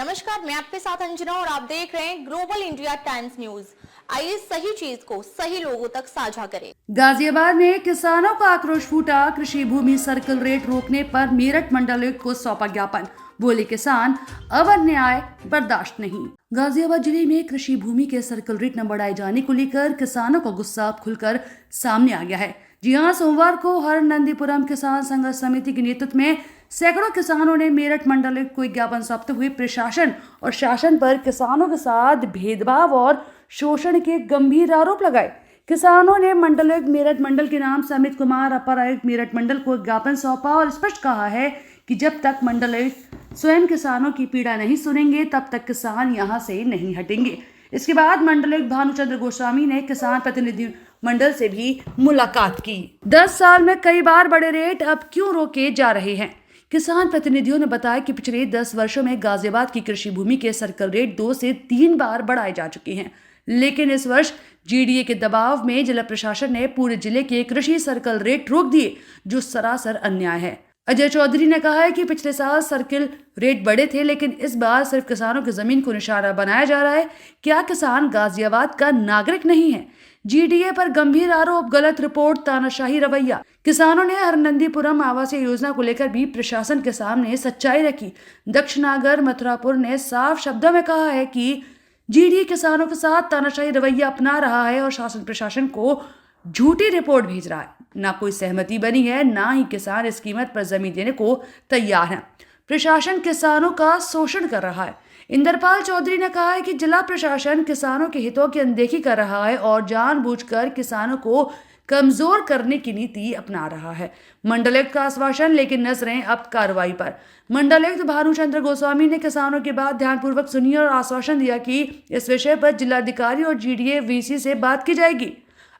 नमस्कार, मैं आपके साथ अंजना और आप देख रहे हैं ग्लोबल इंडिया टाइम्स न्यूज। आइए सही चीज को सही लोगों तक साझा करें। गाजियाबाद में किसानों का आक्रोश फूटा। कृषि भूमि सर्कल रेट रोकने पर मेरठ मंडलायुक्त को सौंपा ज्ञापन। बोले किसान, अब अन्याय बर्दाश्त नहीं। गाजियाबाद जिले में कृषि भूमि के सर्कल रेट न बढ़ाए जाने को लेकर किसानों का गुस्सा अब खुलकर सामने आ गया है। जी हां, सोमवार को हरनंदीपुरम किसान संघर्ष समिति के नेतृत्व में सैकड़ों किसानों ने मेरठ मंडलायुक्त को एक ज्ञापन सौंपते हुए प्रशासन और शासन पर किसानों के साथ भेदभाव और शोषण के गंभीर आरोप लगाए। किसानों ने मंडलायुक्त मेरठ मंडल के नाम से अमित कुमार, अपर आयुक्त मेरठ मंडल को एक ज्ञापन सौंपा और स्पष्ट कहा है कि जब तक मंडलायुक्त स्वयं किसानों की पीड़ा नहीं सुनेंगे तब तक किसान यहां से नहीं हटेंगे। इसके बाद मंडलायुक्त भानुचंद्र गोस्वामी ने किसान प्रतिनिधि मंडल से भी मुलाकात की। 10 साल में कई बार बड़े रेट अब क्यों रोके जा रहे हैं? किसान प्रतिनिधियों ने बताया कि पिछले 10 वर्षों में गाजियाबाद की कृषि भूमि के सर्कल रेट 2 से 3 बार बढ़ाए जा चुके हैं, लेकिन इस वर्ष जीडीए के दबाव में जिला प्रशासन ने पूरे जिले के कृषि सर्कल रेट रोक दिए, जो सरासर अन्याय है। अजय चौधरी ने कहा है कि पिछले साल सर्कल रेट बढ़े थे, लेकिन इस बार सिर्फ किसानों की जमीन को निशाना बनाया जा रहा है। क्या किसान गाजियाबाद का नागरिक नहीं है? जीडीए पर गंभीर आरोप, गलत रिपोर्ट, तानाशाही रवैया। किसानों ने हरनंदीपुरम आवासीय योजना को लेकर भी प्रशासन के सामने सच्चाई रखी। दक्षनागर मथुरापुर ने साफ शब्दों में कहा है कि जीडीए किसानों के साथ तानाशाही रवैया अपना रहा है और शासन प्रशासन को झूठी रिपोर्ट भेज रहा है। ना कोई सहमति बनी है, ना ही किसान इस कीमत पर जमीन देने को तैयार है। प्रशासन किसानों का शोषण कर रहा है। इंद्रपाल चौधरी ने कहा है कि जिला प्रशासन किसानों के हितों की अनदेखी कर रहा है और जानबूझकर किसानों को कमजोर करने की नीति अपना रहा है। मंडलायुक्त का आश्वासन, लेकिन नजरें अब कार्रवाई पर। मंडलायुक्त भानुचंद्र गोस्वामी ने किसानों की बात ध्यानपूर्वक सुनी और आश्वासन दिया कि इस विषय पर जिलाधिकारी और जीडीए वीसी से बात की जाएगी।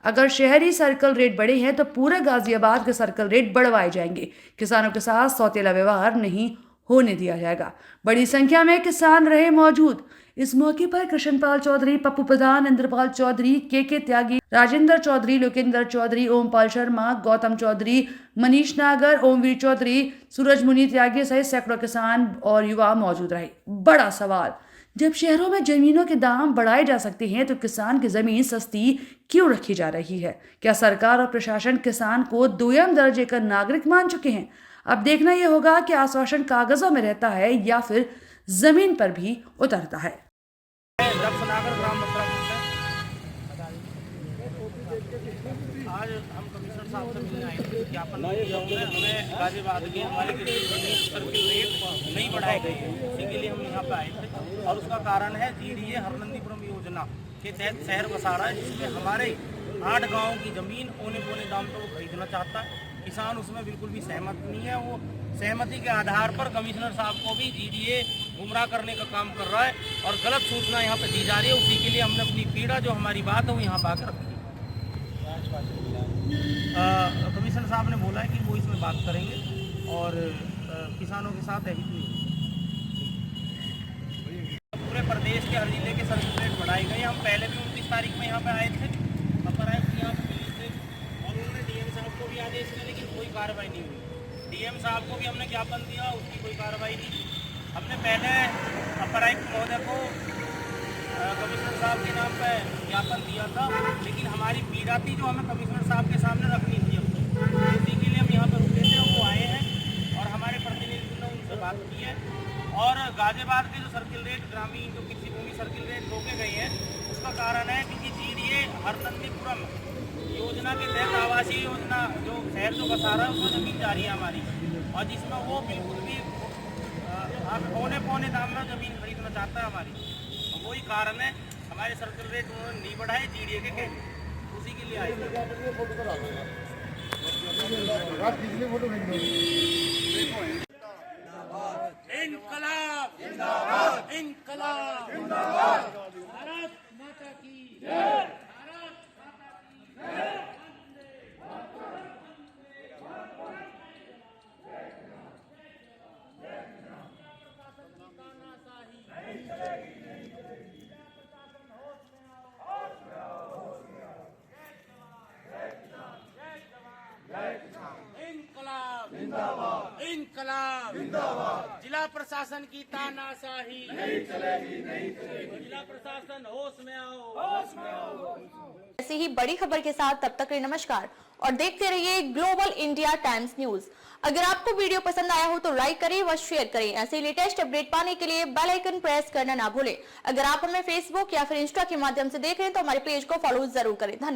अगर शहरी सर्कल रेट बढ़े हैं तो पूरे गाजियाबाद के सर्कल रेट बढ़वाए जाएंगे। किसानों के साथ सौतेला व्यवहार नहीं होने दिया जाएगा। बड़ी संख्या में किसान रहे मौजूद। इस मौके पर कृष्णपाल चौधरी, पप्पू प्रधान, इंद्रपाल चौधरी, के त्यागी, राजेंद्र चौधरी, लोकेंद्र चौधरी, ओमपाल शर्मा, गौतम चौधरी, मनीष नागर, ओमवीर चौधरी, सूरजमुनि त्यागी सहित सैकड़ों किसान और युवा मौजूद रहे। बड़ा सवाल, जब शहरों में जमीनों के दाम बढ़ाए जा सकते हैं तो किसान की जमीन सस्ती क्यों रखी जा रही है? क्या सरकार और प्रशासन किसान को दोयम दर्जे का नागरिक मान चुके हैं? अब देखना यह होगा कि आश्वासन कागजों में रहता है या फिर जमीन पर भी उतरता है। आज हम कमिश्नर साहब से मिलने आए थे, ज्ञापन हमें गाजियाबाद के हमारे सर्कल रेट नहीं बढ़ाए गए हैं, इसी के लिए हम यहाँ पे आए थे। और उसका कारण है जीडीए हरनंदीपुरम योजना के तहत शहर बसा रहा है, जिसमें हमारे 8 गाँव की जमीन औने पौने दाम पर वो खरीदना चाहता है। किसान उसमें बिल्कुल भी सहमत नहीं है। वो सहमति के आधार पर कमिश्नर साहब को भी जीडीए गुमराह करने का काम कर रहा है और गलत सूचना यहाँ पे दी जा रही है। उसी के लिए हमने अपनी पीड़ा, जो हमारी बात है, वो यहाँ पर आकर रखी। कमिश्नर साहब ने बोला है कि वो इसमें बात करेंगे और किसानों के साथ पूरे प्रदेश के हर जिले के सर्कल रेट बढ़ाए गए। हम पहले भी 29 तारीख में यहाँ पे आए थे, अपर आयुक्त यहाँ पे मिले थे और उन्होंने डीएम साहब को भी आदेश दिया, लेकिन कोई कार्रवाई नहीं हुई। डीएम साहब को भी हमने ज्ञापन दिया, उसकी कोई कार्रवाई नहीं। हमने पहले अपर आयुक्त महोदय को कमिश्नर साहब के नाम पर ज्ञापन दिया था, लेकिन हमारी पीड़ा थी जो हमें कमिश्नर साहब के सामने रखनी थी। इसी के लिए हम यहाँ पर रुके थे, वो आए हैं और हमारे प्रतिनिधि ने उनसे बात की है। और गाजियाबाद के जो सर्कल रेट, ग्रामीण जो कृषि भूमि सर्कल रेट रोके गए हैं, उसका कारण है क्योंकि जीडीए हरनंदीपुरम योजना के तहत आवासीय योजना जो शहर जो बसा रहा है उसमें जमीन जा रही है हमारी, और जिसमें वो बिल्कुल भी औने पौने दाम में जमीन खरीदना चाहता है हमारी। वही कारण है हमारे सर्कल रेट उन्होंने नहीं बढ़ाए जीडीए के कहने, उसी के लिए आए। इंकलाब जिंदाबाद, इंकलाब जिंदाबाद, भारत माता की जय, भारत माता की जय। इंकलाब जिंदाबाद, जिला प्रशासन प्रशासन की तानाशाही नहीं चलेगी, नहीं चलेगी। जिला प्रशासन होश में आओ, होश में आओ। ऐसी ही बड़ी खबर के साथ तब तक के लिए नमस्कार और देखते रहिए ग्लोबल इंडिया टाइम्स न्यूज। अगर आपको वीडियो पसंद आया हो तो लाइक करें व शेयर करें। ऐसे लेटेस्ट अपडेट पाने के लिए बेल आइकन प्रेस करना ना भूलें। अगर आप हमें फेसबुक या फिर इंस्टा के माध्यम से देख रहे हैं तो हमारे पेज को फॉलो जरूर करें। धन्यवाद।